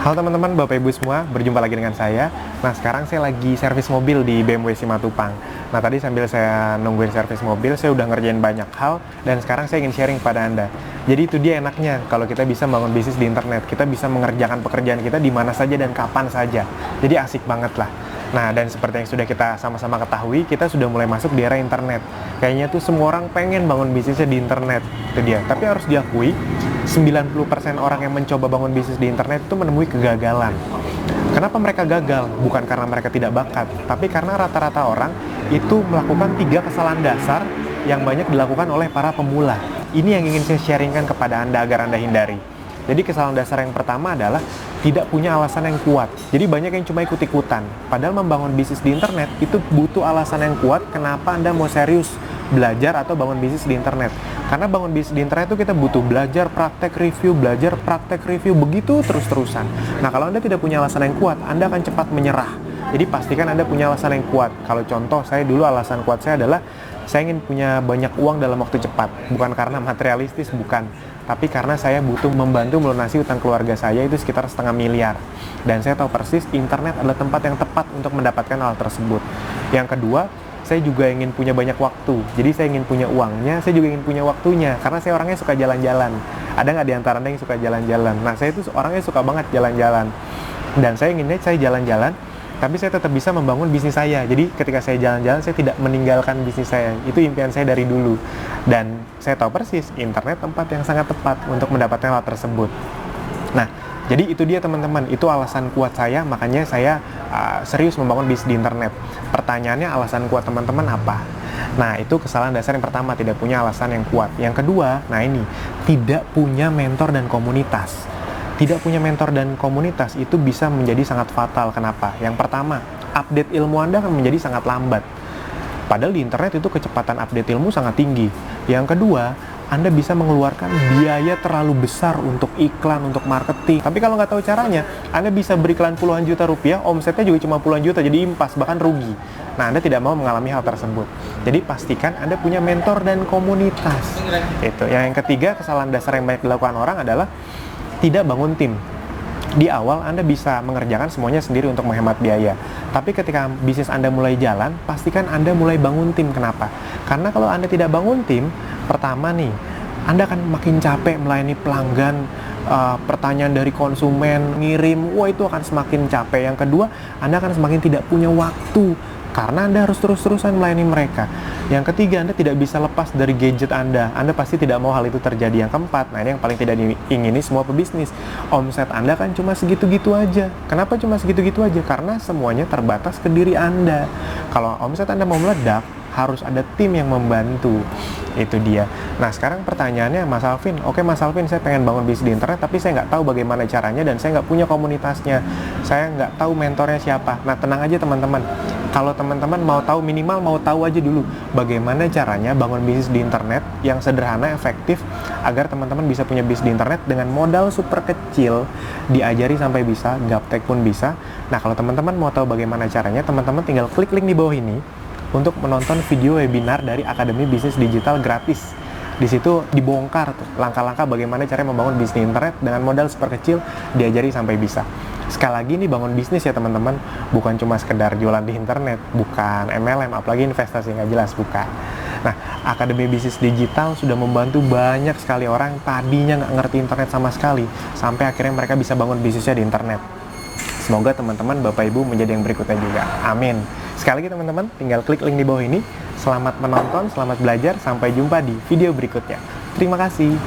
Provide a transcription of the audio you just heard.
Halo teman-teman, Bapak Ibu semua, berjumpa lagi dengan saya. Nah, sekarang saya lagi servis mobil di BMW Simatupang. Nah, tadi sambil saya nungguin servis mobil, saya udah ngerjain banyak hal, dan sekarang saya ingin sharing kepada Anda. Jadi itu dia enaknya, kalau kita bisa membangun bisnis di internet, kita bisa mengerjakan pekerjaan kita di mana saja dan kapan saja. Jadi asik banget lah. Nah, dan seperti yang sudah kita sama-sama ketahui, kita sudah mulai masuk di era internet. Kayaknya tuh semua orang pengen bangun bisnisnya di internet, itu dia. Tapi harus diakui, 90% orang yang mencoba bangun bisnis di internet itu menemui kegagalan. Kenapa mereka gagal? Bukan karena mereka tidak bakat, tapi karena rata-rata orang itu melakukan 3 kesalahan dasar yang banyak dilakukan oleh para pemula. Ini yang ingin saya sharingkan kepada Anda agar Anda hindari. Jadi kesalahan dasar yang pertama adalah tidak punya alasan yang kuat. Jadi banyak yang cuma ikut-ikutan. Padahal membangun bisnis di internet itu butuh alasan yang kuat kenapa Anda mau serius belajar atau bangun bisnis di internet. Karena bangun bisnis di internet itu kita butuh belajar, praktek, review, begitu terus-terusan. Nah, kalau Anda tidak punya alasan yang kuat, Anda akan cepat menyerah. Jadi pastikan Anda punya alasan yang kuat. Kalau contoh, saya dulu alasan kuat saya adalah saya ingin punya banyak uang dalam waktu cepat. Bukan karena materialistis, bukan. Tapi karena saya butuh membantu melunasi utang keluarga saya itu sekitar 500 miliar. Dan saya tahu persis internet adalah tempat yang tepat untuk mendapatkan hal tersebut. Yang kedua, saya juga ingin punya banyak waktu. Jadi saya ingin punya uangnya, saya juga ingin punya waktunya. Karena saya orangnya suka jalan-jalan. Ada nggak di antara Anda yang suka jalan-jalan? Nah, saya itu orangnya suka banget jalan-jalan. Dan saya inginnya saya jalan-jalan, tapi saya tetap bisa membangun bisnis saya. Jadi ketika saya jalan-jalan, saya tidak meninggalkan bisnis saya. Itu impian saya dari dulu. Dan saya tahu persis, internet tempat yang sangat tepat untuk mendapatkan hal tersebut. Nah, jadi itu dia teman-teman, itu alasan kuat saya, makanya saya serius membangun bisnis di internet. Pertanyaannya, alasan kuat teman-teman apa? Nah, itu kesalahan dasar yang pertama, tidak punya alasan yang kuat. Yang kedua, nah ini, tidak punya mentor dan komunitas. Tidak punya mentor dan komunitas itu bisa menjadi sangat fatal. Kenapa? Yang pertama, update ilmu Anda akan menjadi sangat lambat. Padahal di internet itu kecepatan update ilmu sangat tinggi. Yang kedua, Anda bisa mengeluarkan biaya terlalu besar untuk iklan, untuk marketing. Tapi kalau nggak tahu caranya, Anda bisa beriklan puluhan juta rupiah, omsetnya juga cuma puluhan juta, jadi impas, bahkan rugi. Nah, Anda tidak mau mengalami hal tersebut. Jadi pastikan Anda punya mentor dan komunitas. Itu. Yang ketiga, kesalahan dasar yang banyak dilakukan orang adalah tidak bangun tim. Di awal Anda bisa mengerjakan semuanya sendiri untuk menghemat biaya. Tapi ketika bisnis Anda mulai jalan, pastikan Anda mulai bangun tim. Kenapa? Karena kalau Anda tidak bangun tim, pertama nih, Anda akan makin capek melayani pelanggan, pertanyaan dari konsumen, ngirim, wah itu akan semakin capek. Yang kedua, Anda akan semakin tidak punya waktu, karena Anda harus terus-terusan melayani mereka. Yang ketiga, Anda tidak bisa lepas dari gadget Anda. Anda pasti tidak mau hal itu terjadi. Yang keempat, nah ini yang paling tidak diingini semua pebisnis. Omset Anda kan cuma segitu-gitu aja. Kenapa cuma segitu-gitu aja? Karena semuanya terbatas ke diri Anda. Kalau omset Anda mau meledak, harus ada tim yang membantu. Itu dia. Nah, sekarang pertanyaannya, Mas Alvin, oke Mas Alvin, saya pengen bangun bisnis di internet, tapi saya nggak tahu bagaimana caranya, dan saya nggak punya komunitasnya. Saya nggak tahu mentornya siapa. Nah, tenang aja teman-teman. Kalau teman-teman mau tahu, minimal mau tahu aja dulu bagaimana caranya bangun bisnis di internet yang sederhana, efektif, agar teman-teman bisa punya bisnis di internet dengan modal super kecil, diajari sampai bisa, gaptek pun bisa. Nah, kalau teman-teman mau tahu bagaimana caranya, teman-teman tinggal klik link di bawah ini untuk menonton video webinar dari Akademi Bisnis Digital gratis. Di situ dibongkar tuh langkah-langkah bagaimana caranya membangun bisnis internet dengan modal super kecil, diajari sampai bisa. Sekali lagi nih, bangun bisnis ya teman-teman, bukan cuma sekedar jualan di internet, bukan MLM, apalagi investasi nggak jelas, bukan. Nah, Akademi Bisnis Digital sudah membantu banyak sekali orang tadinya nggak ngerti internet sama sekali, sampai akhirnya mereka bisa bangun bisnisnya di internet. Semoga teman-teman, Bapak Ibu menjadi yang berikutnya juga. Amin. Sekali lagi teman-teman, tinggal klik link di bawah ini. Selamat menonton, selamat belajar, sampai jumpa di video berikutnya. Terima kasih.